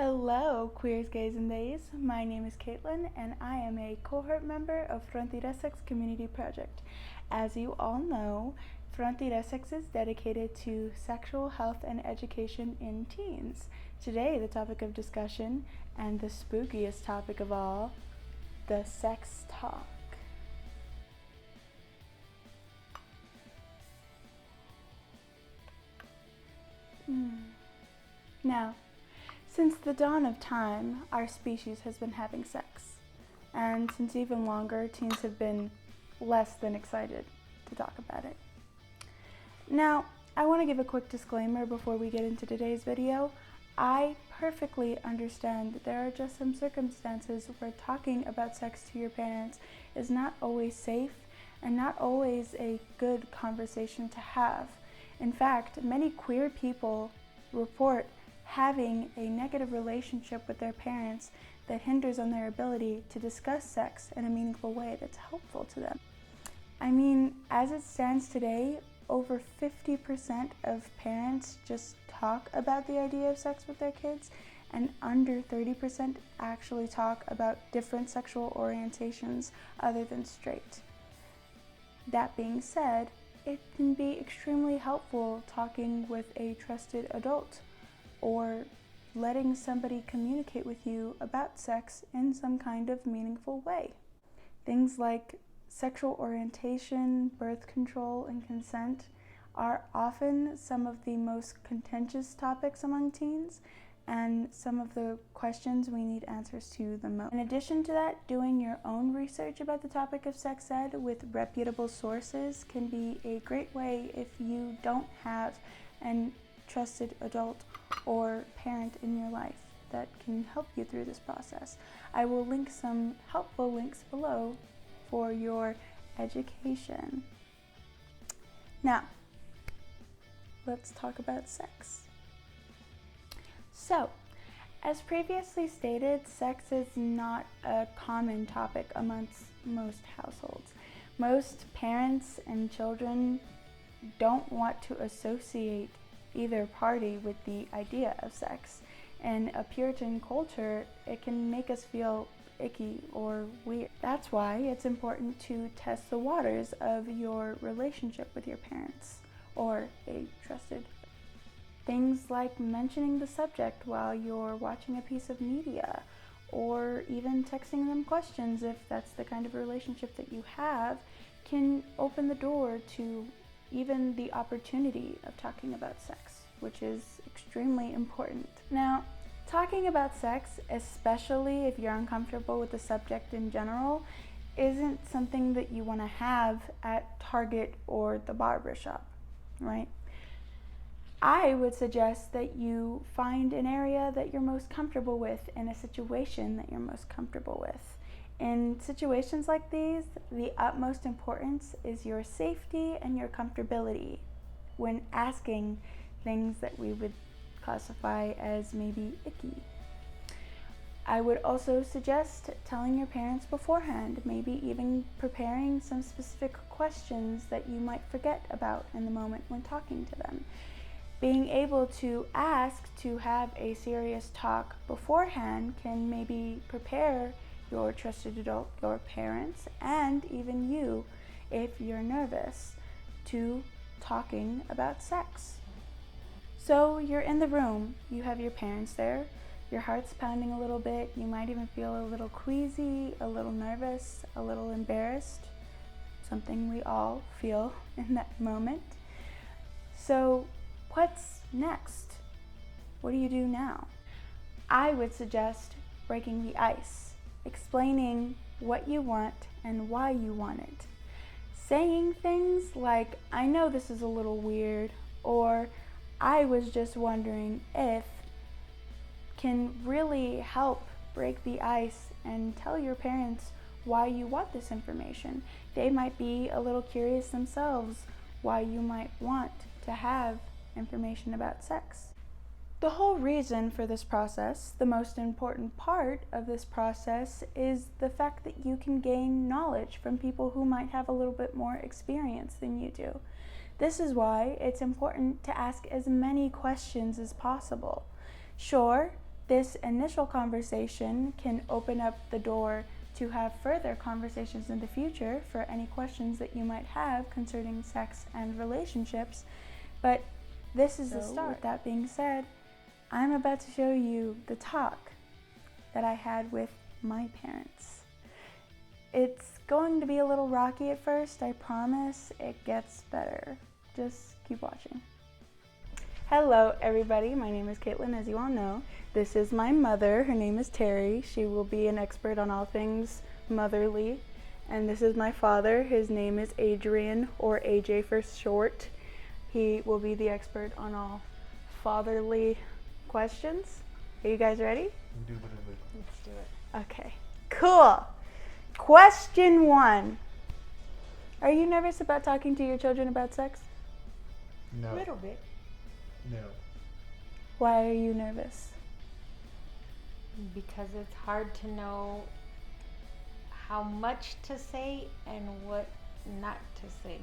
Hello, queers, gays, and theys. My name is Caitlin, and I am a cohort member of Frontiressex Community Project. As you all know, Frontiressex is dedicated to sexual health and education in teens. Today, the topic of discussion, and the spookiest topic of all, the sex talk. Now, since the dawn of time, our species has been having sex. And since even longer, teens have been less than excited to talk about it. Now, I want to give a quick disclaimer before we get into today's video. I perfectly understand that there are just some circumstances where talking about sex to your parents is not always safe and not always a good conversation to have. In fact, many queer people report having a negative relationship with their parents that hinders on their ability to discuss sex in a meaningful way that's helpful to them. I mean, as it stands today, over 50% of parents just talk about the idea of sex with their kids, and under 30% actually talk about different sexual orientations other than straight. That being said, it can be extremely helpful talking with a trusted adult or letting somebody communicate with you about sex in some kind of meaningful way. Things like sexual orientation, birth control, and consent are often some of the most contentious topics among teens and some of the questions we need answers to the most. In addition to that, doing your own research about the topic of sex ed with reputable sources can be a great way if you don't have a trusted adult or parent in your life that can help you through this process. I will link some helpful links below for your education. Now, let's talk about sex. So, as previously stated, sex is not a common topic amongst most households. Most parents and children don't want to associate either party with the idea of sex. In a Puritan culture, it can make us feel icky or weird. That's why it's important to test the waters of your relationship with your parents or a trusted. Things like mentioning the subject while you're watching a piece of media, or even texting them questions if that's the kind of relationship that you have, can open the door to even the opportunity of talking about sex, which is extremely important. Now, talking about sex, especially if you're uncomfortable with the subject in general, isn't something that you want to have at Target or the barbershop, right? I would suggest that you find an area that you're most comfortable with in a situation that you're most comfortable with. In situations like these, the utmost importance is your safety and your comfortability when asking things that we would classify as maybe icky. I would also suggest telling your parents beforehand, maybe even preparing some specific questions that you might forget about in the moment when talking to them. Being able to ask to have a serious talk beforehand can maybe prepare your trusted adult, your parents, and even you, if you're nervous, to talking about sex. So you're in the room, you have your parents there, your heart's pounding a little bit, you might even feel a little queasy, a little nervous, a little embarrassed, something we all feel in that moment. So what's next? What do you do now? I would suggest breaking the ice. Explaining what you want and why you want it. Saying things like, I know this is a little weird, or I was just wondering if, can really help break the ice and tell your parents why you want this information. They might be a little curious themselves why you might want to have information about sex. The whole reason for this process, the most important part of this process, is the fact that you can gain knowledge from people who might have a little bit more experience than you do. This is why it's important to ask as many questions as possible. Sure, This initial conversation can open up the door to have further conversations in the future for any questions that you might have concerning sex and relationships. But this is the start. With that being said, I'm about to show you the talk that I had with my parents. It's going to be a little rocky at first, I promise. It gets better. Just keep watching. Hello everybody, my name is Caitlin, as you all know. This is my mother, her name is Terry. She will be an expert on all things motherly. And this is my father, his name is Adrian, or AJ for short. He will be the expert on all fatherly questions. Are you guys ready? Indubitably. Let's do it. Okay, cool. Question 1. Are you nervous about talking to your children about sex? No. A little bit. No. Why are you nervous? Because it's hard to know how much to say and what not to say.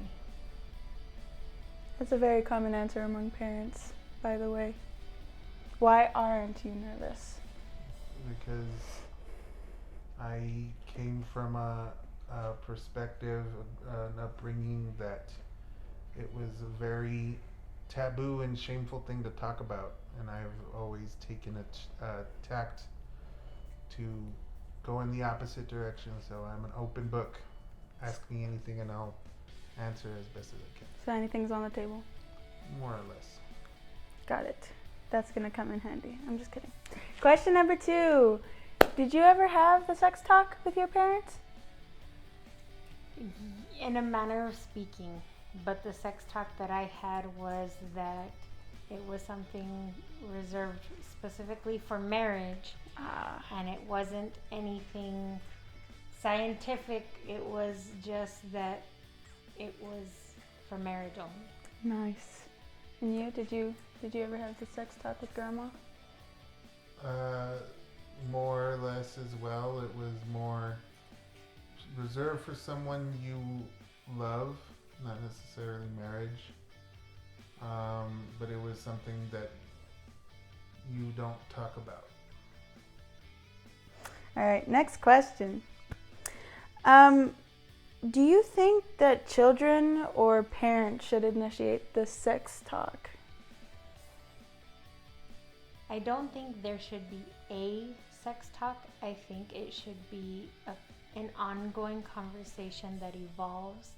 That's a very common answer among parents, by the way. Why aren't you nervous? Because I came from a perspective, an upbringing that it was a very taboo and shameful thing to talk about, and I've always taken a tact to go in the opposite direction. So I'm an open book. Ask me anything and I'll answer as best as I can. So anything's on the table? More or less. Got it. That's gonna come in handy. I'm just kidding. Question number 2. Did you ever have the sex talk with your parents? In a manner of speaking, but the sex talk that I had was that it was something reserved specifically for marriage, and it wasn't anything scientific. It was just that it was for marriage only. Nice. And you? Did you ever have the sex talk with grandma? More or less as well. It was more reserved for someone you love, not necessarily marriage. But it was something that you don't talk about. All right, next question. Do you think that children or parents should initiate the sex talk? I don't think there should be a sex talk. I think it should be an ongoing conversation that evolves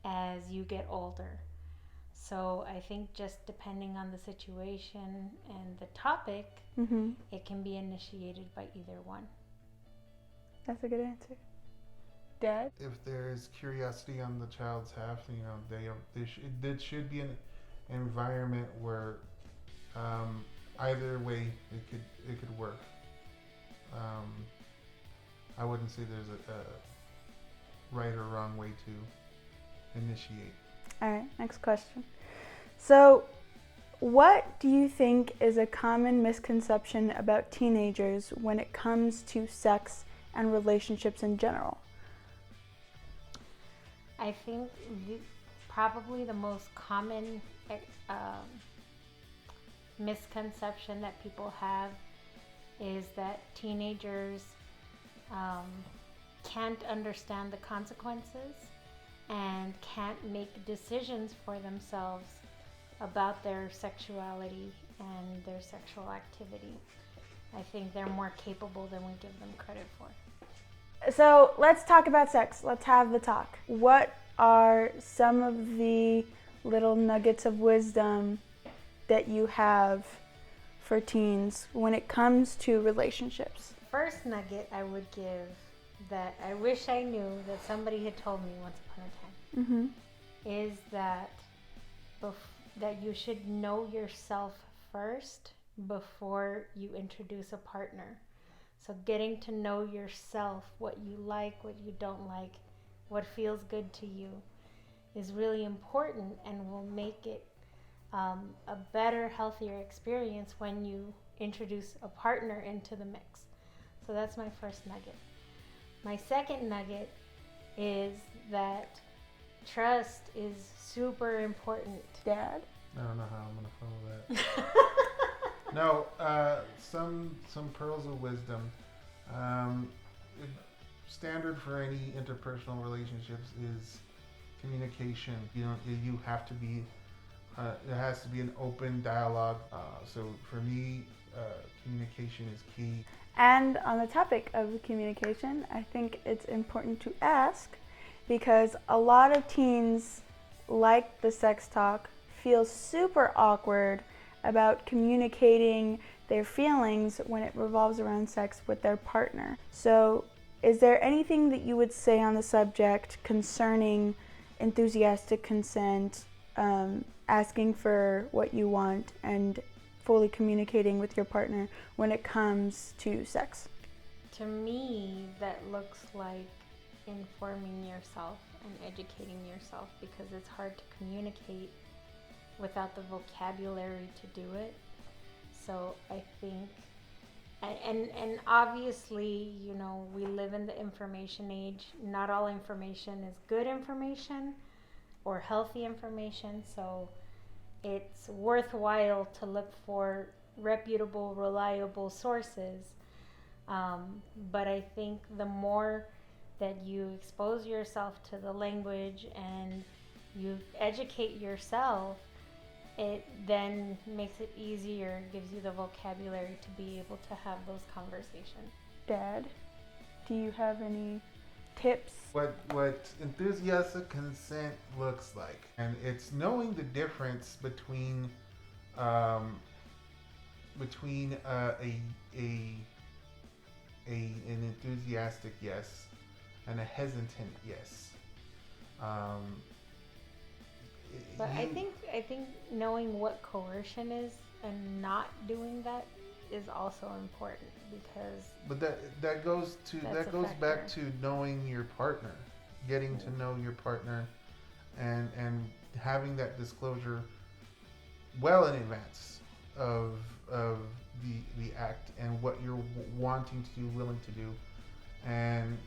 as you get older. So I think just depending on the situation and the topic, it can be initiated by either one. That's a good answer. Dad? If there's curiosity on the child's half, there should be an environment where either way it could work. I wouldn't say there's a right or wrong way to initiate. All right, next question. So, what do you think is a common misconception about teenagers when it comes to sex and relationships in general? I think probably the most common misconception that people have is that teenagers can't understand the consequences and can't make decisions for themselves about their sexuality and their sexual activity. I think they're more capable than we give them credit for. So let's talk about sex. Let's have the talk. What are some of the little nuggets of wisdom that you have for teens when it comes to relationships? First nugget I would give that I wish I knew that somebody had told me once upon a time is that that you should know yourself first before you introduce a partner. So getting to know yourself, what you like, what you don't like, what feels good to you is really important and will make it a better, healthier experience when you introduce a partner into the mix. So that's my first nugget. My second nugget is that trust is super important. Dad? I don't know how I'm going to follow that. No, some pearls of wisdom. Um, it, Standard for any interpersonal relationships is communication. You have to be. There has to be an open dialogue. So for me, communication is key. And on the topic of communication, I think it's important to ask because a lot of teens like the sex talk feel super awkward about communicating their feelings when it revolves around sex with their partner. So, is there anything that you would say on the subject concerning enthusiastic consent, asking for what you want, and fully communicating with your partner when it comes to sex? To me, that looks like informing yourself and educating yourself, because it's hard to communicate without the vocabulary to do it. So I think, and obviously, we live in the information age. Not all information is good information or healthy information. So it's worthwhile to look for reputable, reliable sources. But I think the more that you expose yourself to the language and you educate yourself, it then makes it easier, gives you the vocabulary to be able to have those conversations. Dad, do you have any tips? What enthusiastic consent looks like, and it's knowing the difference between an enthusiastic yes and a hesitant yes. But I think knowing what coercion is and not doing that is also important, because But that goes back to knowing your partner, getting to know your partner, and having that disclosure well in advance of the act and what you're wanting to do, willing to do. And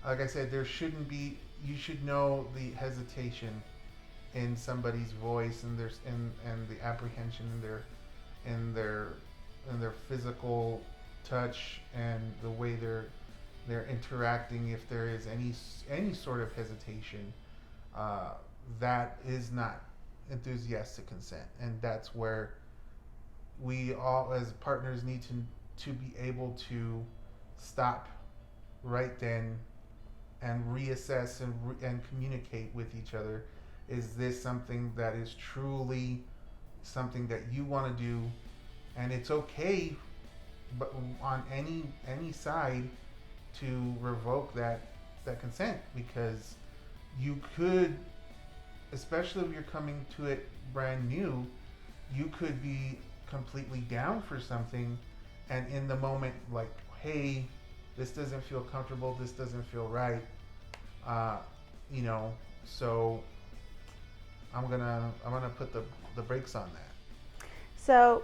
like I said, you should know the hesitation in somebody's voice and the apprehension in their physical touch and the way they're interacting. If there is any sort of hesitation, that is not enthusiastic consent, and that's where we all as partners need to be able to stop right then and reassess and communicate with each other. Is this something that is truly something that you want to do? And it's okay, but on any side, to revoke that consent, because you could, especially if you're coming to it brand new, you could be completely down for something, and in the moment, like, hey, this doesn't feel comfortable, this doesn't feel right, so I'm gonna put the brakes on that. So,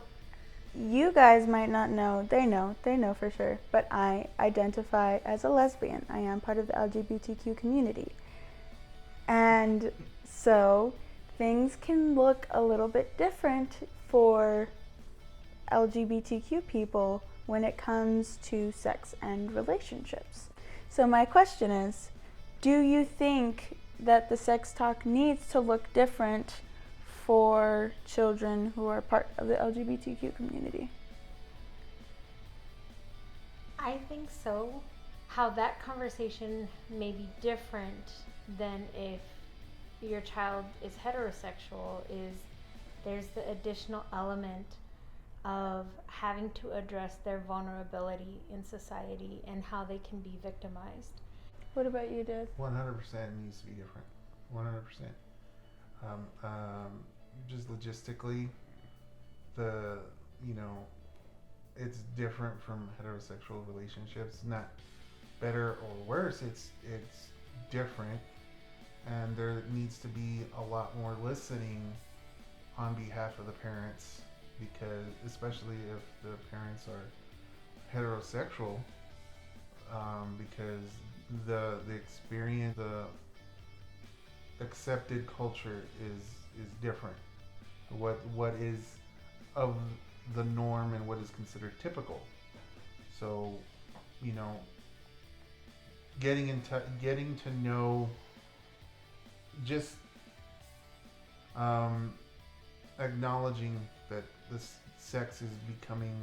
you guys might not know, they know for sure, but I identify as a lesbian. I am part of the LGBTQ community. And so, things can look a little bit different for LGBTQ people when it comes to sex and relationships. So my question is, do you think that the sex talk needs to look different for children who are part of the LGBTQ community? I think so. How that conversation may be different than if your child is heterosexual is there's the additional element of having to address their vulnerability in society and how they can be victimized. What about you, Dad? 100% needs to be different. 100%. Just logistically, it's different from heterosexual relationships. Not better or worse. It's different, and there needs to be a lot more listening on behalf of the parents, because especially if the parents are heterosexual, because the experience, the accepted culture is different. What is of the norm and what is considered typical. So, you know, getting to know, just acknowledging that this sex is becoming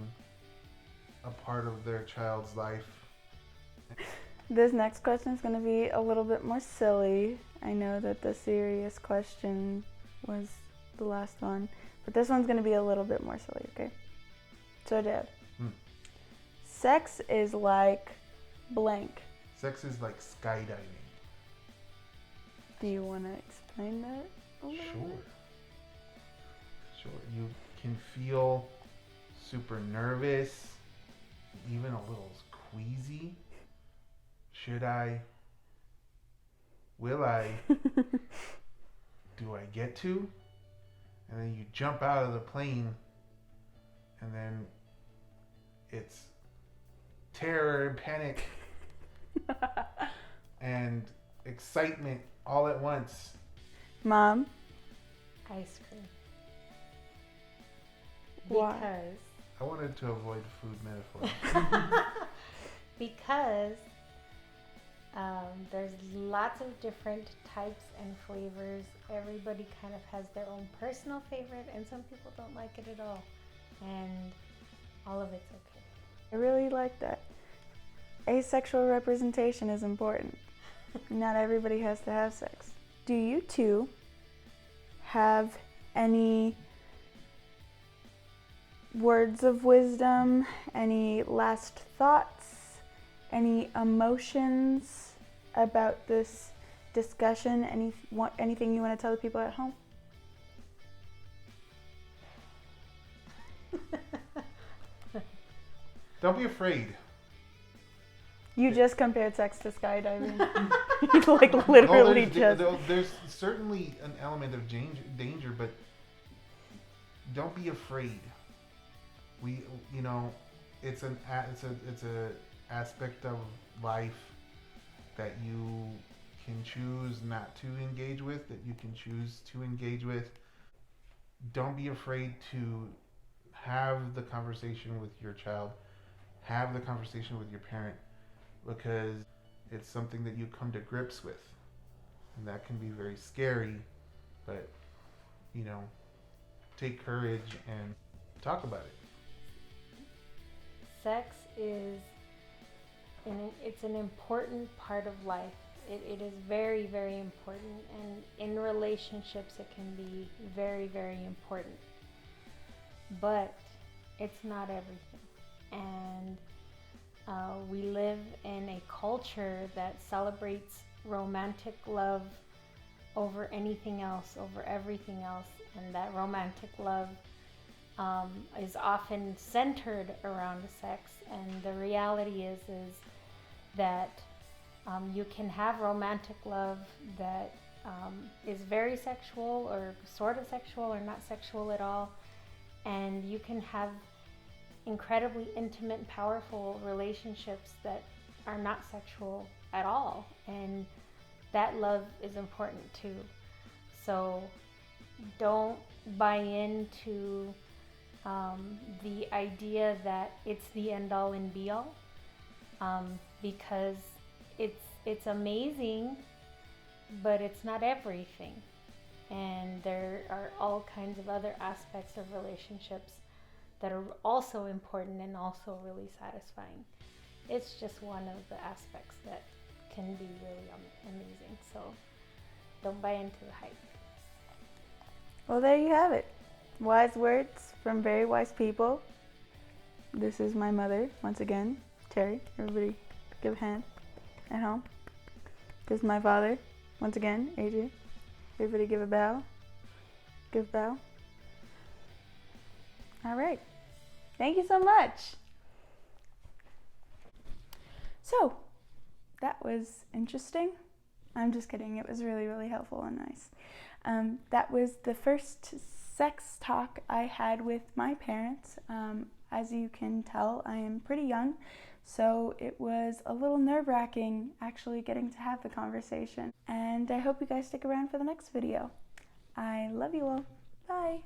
a part of their child's life. This next question is going to be a little bit more silly. I know that the serious question was the last one, but this one's going to be a little bit more silly, okay? So, Dad, sex is like blank. Sex is like skydiving. Do you want to explain that a little bit? Sure. You can feel super nervous, even a little queasy. Should I? Will I? Do I get to? And then you jump out of the plane, and then it's terror and panic and excitement all at once. Mom? Ice cream. Why? Because I wanted to avoid food metaphors. because there's lots of different types and flavors. Everybody kind of has their own personal favorite, and some people don't like it at all. And all of it's okay. I really like that. Asexual representation is important. Not everybody has to have sex. Do you two have any words of wisdom, any last thoughts, any emotions about this discussion, anything you want to tell the people at home? Don't be afraid. You just compared sex to skydiving. You like literally There's certainly an element of danger, but don't be afraid. It's a aspect of life that you can choose not to engage with, that you can choose to engage with. Don't be afraid to have the conversation with your child, have the conversation with your parent, because it's something that you come to grips with. And that can be very scary, but, take courage and talk about it. Sex is it's an important part of life. It is very, very important, and in relationships it can be very, very important. But it's not everything. And we live in a culture that celebrates romantic love over anything else, over everything else, and that romantic love is often centered around sex. And the reality is that you can have romantic love that is very sexual or sort of sexual or not sexual at all, and you can have incredibly intimate and powerful relationships that are not sexual at all, and that love is important too. So don't buy into the idea that it's the end all and be all, because it's amazing, but it's not everything. And there are all kinds of other aspects of relationships that are also important and also really satisfying. It's just one of the aspects that can be really amazing. So don't buy into the hype. Well, there you have it. Wise words from very wise people. This is my mother, once again, Terry. Everybody give a hand at home. This is my father, once again, AJ. Everybody give a bow. Give a bow. All right. Thank you so much. So, that was interesting. I'm just kidding. It was really, really helpful and nice. That was the first sex talk I had with my parents. As you can tell, I am pretty young, so it was a little nerve-wracking actually getting to have the conversation. And I hope you guys stick around for the next video. I love you all. Bye.